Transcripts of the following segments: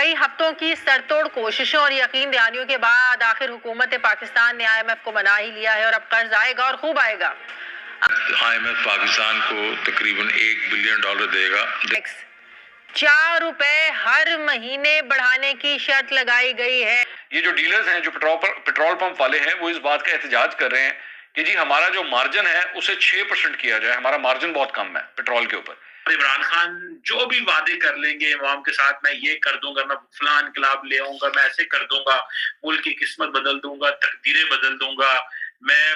कई हफ्तों की सरतोड़ कोशिशों और यकीन दहानियों के बाद आखिर हुकूमत पाकिस्तान ने IMF को मना ही लिया है और अब कर्ज आएगा और खूब आएगा। IMF पाकिस्तान को तकरीबन $1 बिलियन देगा। 4 रुपए हर महीने बढ़ाने की शर्त लगाई गई है। ये जो डीलर्स हैं, जो पेट्रोल पंप वाले हैं, वो इस बात का एहतजाज कर रहे हैं कि जी हमारा जो मार्जिन है उसे 6% किया जाए। हमारा मार्जिन बहुत कम है पेट्रोल के ऊपर। इमरान खान जो भी वादे कर लेंगे अवाम के साथ, मैं ये कर दूंगा, मैं फलां इनकलाब ले आऊंगा, मैं ऐसे कर दूंगा, मुल्क की किस्मत बदल दूंगा, तकदीरें बदल दूंगा, मैं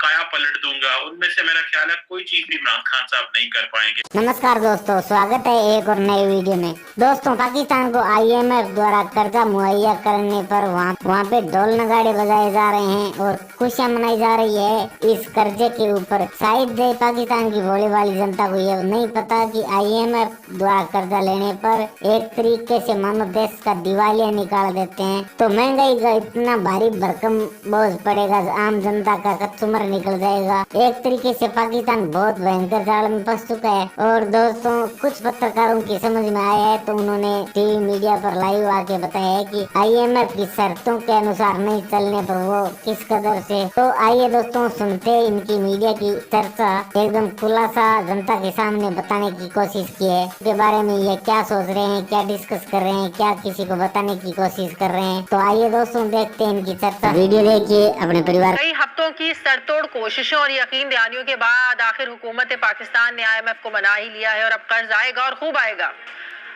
काया पलट दूंगा, उनमें से मेरा ख्याल है कोई चीज भी इमरान खान साहब नहीं कर पाएंगे। नमस्कार दोस्तों, स्वागत है एक और नई वीडियो में। दोस्तों, पाकिस्तान को IMF द्वारा कर्जा मुहैया करने पर वहाँ पे ढोल नगाड़े बजाए जा रहे हैं और खुशियां मनाई जा रही है इस कर्जे के ऊपर। शायद पाकिस्तान की भोली वाली जनता को ये नहीं पता कि IMF द्वारा कर्जा लेने पर एक तरीके से मानो देश का दिवालिया निकाल देते हैं, तो महंगाई का इतना भारी भरकम बोझ पड़ेगा, आम जनता का कचुमर निकल जाएगा। एक तरीके से पाकिस्तान बहुत भयंकर जाल में फंस चुका है। और दोस्तों, कुछ पत्रकारों की समझ में आया है तो उन्होंने टीवी मीडिया पर लाइव आके बताया है कि IMF की शर्तों के अनुसार नहीं चलने पर वो किस कदर से। तो आइए दोस्तों, सुनते हैं इनकी मीडिया की चर्चा। एकदम खुलासा जनता के सामने बताने की कोशिश की है के बारे में, ये क्या सोच रहे हैं, क्या डिस्कस कर रहे हैं, क्या किसी को बताने की कोशिश कर रहे हैं। तो आइए दोस्तों, देखते हैं इनकी चर्चा। वीडियो देखिए अपने परिवार। कई हफ्तों की सरतोड़ कोशिशों और यकीन दहानियों के बाद आखिर हुकूमत पाकिस्तान ने IMF को मना ही लिया है और अब कर्ज आएगा और खूब आएगा।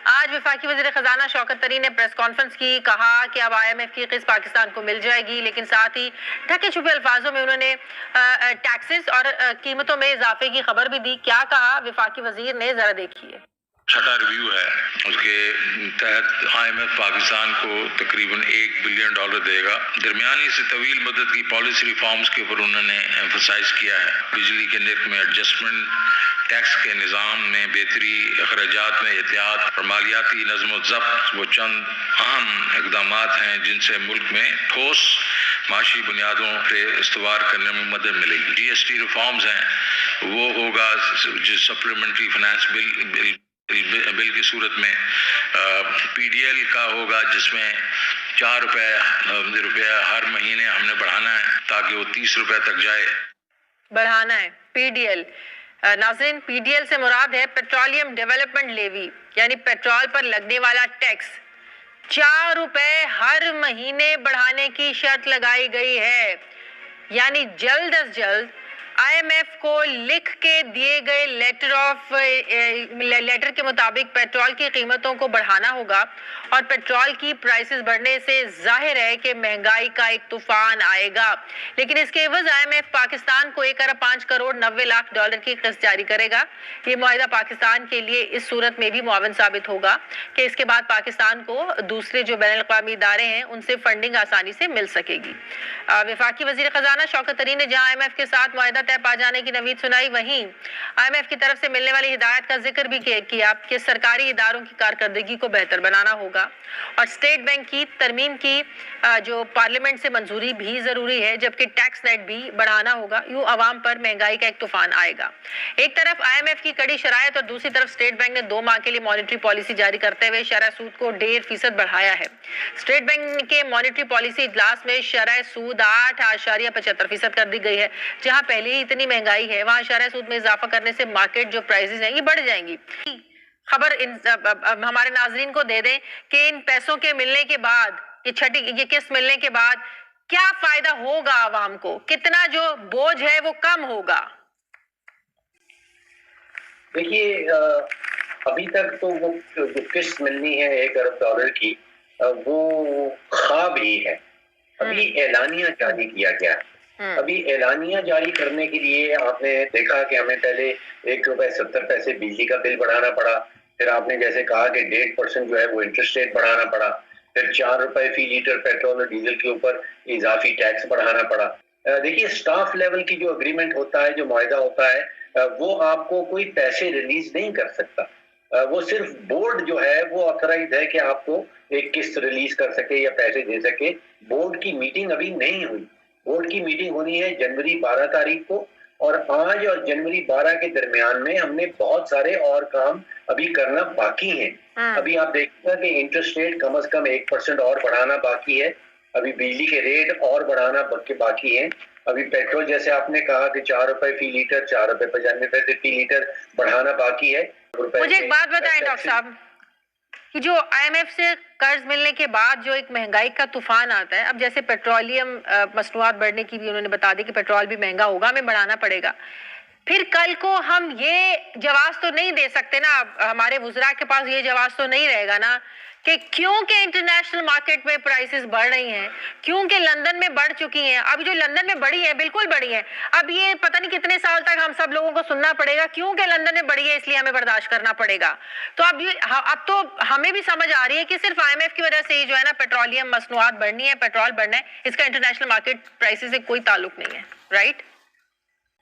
आज वफाकी वज़ीर खजाना शौकत तरीन ने प्रेस कॉन्फ्रेंस की, कहा कि अब IMF की किस्त पाकिस्तान को मिल जाएगी, लेकिन साथ ही ढके छुपे अल्फाजों में उन्होंने टैक्सेस और कीमतों में इजाफे की खबर भी दी। क्या कहा वफाकी वज़ीर ने, जरा देखिए। छठा रिव्यू है, उसके तहत IMF पाकिस्तान को तकरीबन $1 बिलियन देगा। दरमियानी से तवील मदद की पॉलिसी रिफॉर्म्स के ऊपर उन्होंने एम्फसाइज किया है। बिजली के निर्ख में एडजस्टमेंट, टैक्स के निज़ाम में बेहतरी, अखराजात में एहतियात और मालियाती नज़्म व ज़ब्त वो चंद अहम इक़दाम हैं जिनसे मुल्क में ठोस माशी बुनियादों पर इस्तवार करने में मदद मिलेगी। GST रिफॉर्म्स हैं, वो होगा जो सप्लीमेंट्री फाइनेंस बिल की सूरत में PDL का होगा, जिसमें ₹4 हर महीने हमने बढ़ाना है ताकि वो ₹30 तक जाए। बढ़ाना है PDL। नाज़रीन, PDL से मुराद है पेट्रोलियम डेवलपमेंट लेवी, यानी पेट्रोल पर लगने वाला टैक्स। ₹4 हर महीने बढ़ाने की शर्त लगाई गई है, यानी जल्द अज जल्द IMF को लिख के दिए गए लेटर के मुताबिक पेट्रोल की कीमतों को बढ़ाना होगा और पेट्रोल की प्राइसेस बढ़ने से जाहिर है कि महंगाई का एक तूफान आएगा। लेकिन इसके एवज IMF पाकिस्तान को $1.95 की किस्त जारी करेगा। ये मुआहिदा पाकिस्तान के लिए इस सूरत में भी मुआवन साबित होगा कि इसके बाद पाकिस्तान को दूसरे जो बैनुल अक़वामी इदारे हैं उनसे फंडिंग आसानी से मिल सकेगी। वफाकी वज़ीर खजाना शौकत तरीन ने जहां IMF के साथ मुआहिदा तय पा जाने की नवीद सुनाई, वहीं IMF की तरफ से मिलने वाली हिदायत का जिक्र भी किया कि सरकारी इदारों की कारकर्दगी को बेहतर बनाना होगा और स्टेट बैंक की तरमीम की जो पार्लियामेंट से मंजूरी भी जरूरी है, जबकि टैक्स नेट भी बढ़ाना होगा। यूं अवाम पर महंगाई का एक तूफान आएगा। एक तरफ IMF की कड़ी शरायत और दूसरी तरफ स्टेट बैंक ने 2 माह के लिए मॉनेटरी पॉलिसी जारी करते हुए शरह सूद को 1.5% बढ़ाया है। स्टेट बैंक के मॉनेटरी पॉलिसी इजलास में शरह सूद 8.75% कर दी गई है। जहां पहले ही इतनी महंगाई है, वहां शरह सूद में इजाफा करने से मार्केट जो प्राइसेस हैं ये बढ़ जाएंगी। खबर हमारे नाजरीन को दे दें कि इन पैसों के मिलने के बाद, ये किस्त मिलने के बाद क्या फायदा होगा आवाम को, कितना जो बोझ है वो कम होगा। देखिए, अभी तक तो वो जो किस्त मिलनी है $1 अरब की, वो ख्वाब ही है। अभी एलानिया जारी किया गया है। अभी एलानिया जारी करने के लिए आपने देखा कि हमें पहले ₹1.70 बिजली का बिल बढ़ाना पड़ा, फिर आपने जैसे कहा कि 1.5% जो है वो इंटरेस्ट रेट बढ़ाना पड़ा, फिर ₹4 फी लीटर पेट्रोल और डीजल के ऊपर इजाफी टैक्स बढ़ाना पड़ा। देखिए, स्टाफ लेवल की जो अग्रीमेंट होता है, जो मुआहिदा होता है, वो आपको कोई पैसे रिलीज नहीं कर सकता। वो सिर्फ बोर्ड जो है वो ऑथराइज है कि आपको एक किस्त रिलीज कर सके या पैसे दे सके। बोर्ड की मीटिंग अभी नहीं हुई। बोर्ड की मीटिंग होनी है जनवरी 12 तारीख को और आज और जनवरी 12 के दरमियान में हमने बहुत सारे और काम अभी करना बाकी है। अभी आप देखिएगा कि इंटरेस्ट रेट कम से कम 1% और बढ़ाना बाकी है। अभी बिजली के रेट और बढ़ाना बाकी है। अभी पेट्रोल जैसे आपने कहा कि 4 रुपए फी लीटर, 4 रुपए 95 पैसे फी लीटर बढ़ाना बाकी है। मुझे एक बात बताएं डॉक्टर साहब कि जो IMF से कर्ज मिलने के बाद जो एक महंगाई का तूफान आता है, अब जैसे पेट्रोलियम मसनूआत बढ़ने की भी उन्होंने बता दी कि पेट्रोल भी महंगा होगा, हमें बढ़ाना पड़ेगा। फिर कल को हम ये जवाब तो नहीं दे सकते ना, हमारे वुज़रा के पास ये जवाब तो नहीं रहेगा ना कि क्योंकि इंटरनेशनल मार्केट में प्राइसेस बढ़ रही हैं, क्योंकि लंदन में बढ़ चुकी हैं। अब जो लंदन में बढ़ी है, बिल्कुल बढ़ी है। अब ये पता नहीं कितने साल तक हम सब लोगों को सुनना पड़ेगा क्योंकि लंदन में बढ़ी है इसलिए हमें बर्दाश्त करना पड़ेगा। तो अब तो हमें भी समझ आ रही है कि सिर्फ IMF की वजह से ही जो है ना पेट्रोलियम मसनूआत बढ़नी है, पेट्रोल बढ़ना है, इसका इंटरनेशनल मार्केट प्राइसेस से कोई ताल्लुक नहीं है, राइट?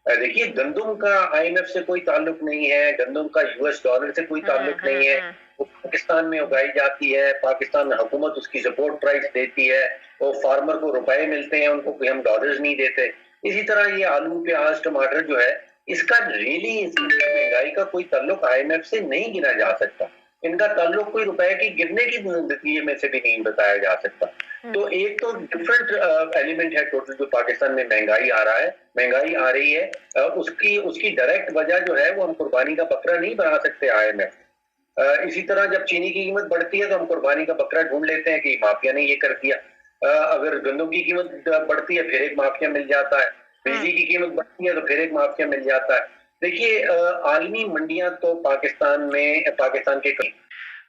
देखिए, गंदुम का IMF से कोई ताल्लुक नहीं है, गंदुम का US डॉलर से कोई ताल्लुक नहीं है। वो पाकिस्तान में उगाई जाती है, पाकिस्तान हुकूमत उसकी सपोर्ट प्राइस देती है, वो फार्मर को रुपए मिलते हैं, उनको कोई हम डॉलर्स नहीं देते। इसी तरह ये आलू, प्याज, टमाटर जो है, इसका रियली महंगाई का कोई ताल्लुक IMF से नहीं गिना जा सकता। इनका ताल्लुक कोई रुपए की गिरने की नतीजे में से भी नहीं बताया जा सकता। तो एक तो डिफरेंट एलिमेंट है टोटल जो पाकिस्तान में महंगाई आ रही है, उसकी डायरेक्ट वजह जो है वो हम कुर्बानी का बकरा नहीं बना सकते IMF। इसी तरह जब चीनी की कीमत बढ़ती है तो हम कुर्बानी का बकरा ढूंढ लेते हैं कि माफिया ने ये कर दिया। अगर गंदम की कीमत बढ़ती है फिर एक माफिया मिल जाता है, बिजली की कीमत बढ़ती है तो फिर एक माफिया मिल जाता है। देखिए, आलमी मंडियां तो पाकिस्तान के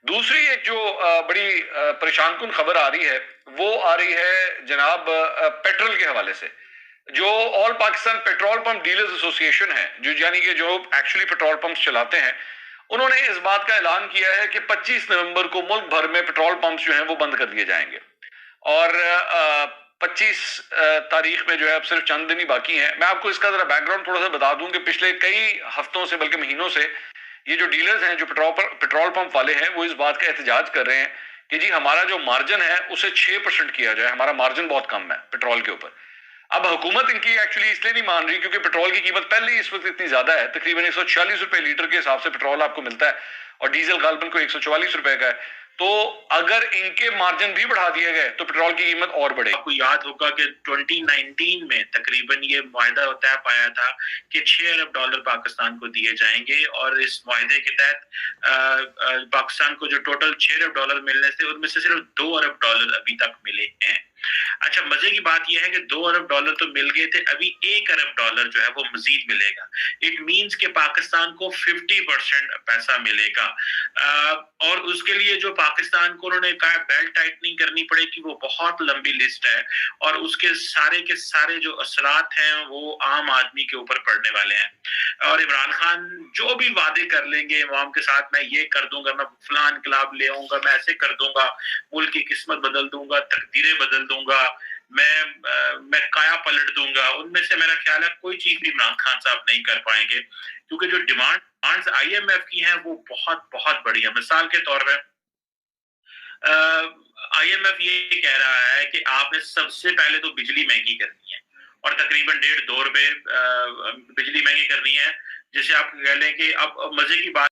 दूसरी एक जो बड़ी परेशानकुन खबर आ रही है वो आ रही है जनाब पेट्रोल के हवाले से। जो all Pakistan petrol pump dealers association है, जो यानी कि जो एक्चुअली पेट्रोल पंप चलाते हैं, उन्होंने इस बात का ऐलान किया है कि 25 नवंबर को मुल्क भर में पेट्रोल पंप्स जो हैं वो बंद कर दिए जाएंगे। और 25 तारीख में जो है अब सिर्फ चंद दिन ही बाकी हैं। मैं आपको इसका जरा बैकग्राउंड थोड़ा सा बता दूं कि पिछले कई हफ्तों से बल्कि महीनों से ये जो डीलर्स हैं, जो पेट्रोल पंप वाले हैं, वो इस बात का एहतजाज कर रहे हैं कि जी हमारा जो मार्जिन है उसे 6% किया जाए, हमारा मार्जिन बहुत कम है पेट्रोल के ऊपर। अब हुकूमत इनकी एक्चुअली इसलिए नहीं मान रही क्योंकि पेट्रोल की कीमत पहले ही इस वक्त इतनी ज्यादा है, तकरीबन 146 रुपए लीटर के हिसाब से पेट्रोल आपको मिलता है और डीजल गालबन को 144 रुपए का है। तो अगर इनके मार्जिन भी बढ़ा दिए गए तो पेट्रोल की कीमत और बढ़ेगी। आपको याद होगा कि 2019 में तकरीबन ये मुआहदा तय पाया था कि 6 अरब डॉलर पाकिस्तान को दिए जाएंगे और इस मुआहदे के तहत पाकिस्तान को जो टोटल 6 अरब डॉलर मिलने थे उनमें से सिर्फ 2 अरब डॉलर अभी तक मिले हैं। अच्छा, मजे की बात यह है कि 2 अरब डॉलर तो मिल गए थे, अभी 1 अरब डॉलर जो है वो मजीद मिलेगा। इट मींस कि पाकिस्तान को 50% पैसा मिलेगा। और उसके लिए जो पाकिस्तान को उन्होंने कहा बेल्ट टाइटनिंग करनी पड़ेगी, वो बहुत लंबी लिस्ट है और उसके सारे के सारे जो असरात हैं वो आम आदमी के ऊपर पड़ने वाले हैं। और इमरान खान जो भी वादे कर लेंगे अवाम के साथ, मैं ये कर दूंगा, मैं फलां इनकलाब ले आऊंगा, मैं ऐसे कर दूंगा, मुल्क की किस्मत बदल दूंगा, तकदीरें बदल दूंगा, मैं काया पलट दूंगा, उनमें से मेरा ख्याल है कोई चीज भी इमरान खान साहब नहीं कर पाएंगे क्योंकि जो डिमांड्स IMF की हैं वो बहुत बहुत बड़ी है। मिसाल के तौर पे IMF ये कह रहा है कि आपने सबसे पहले तो बिजली महंगी करनी है और तकरीबन 1.5-2 रुपए बिजली महंगी करनी है, जिसे आप कह लें कि अब मजे की बात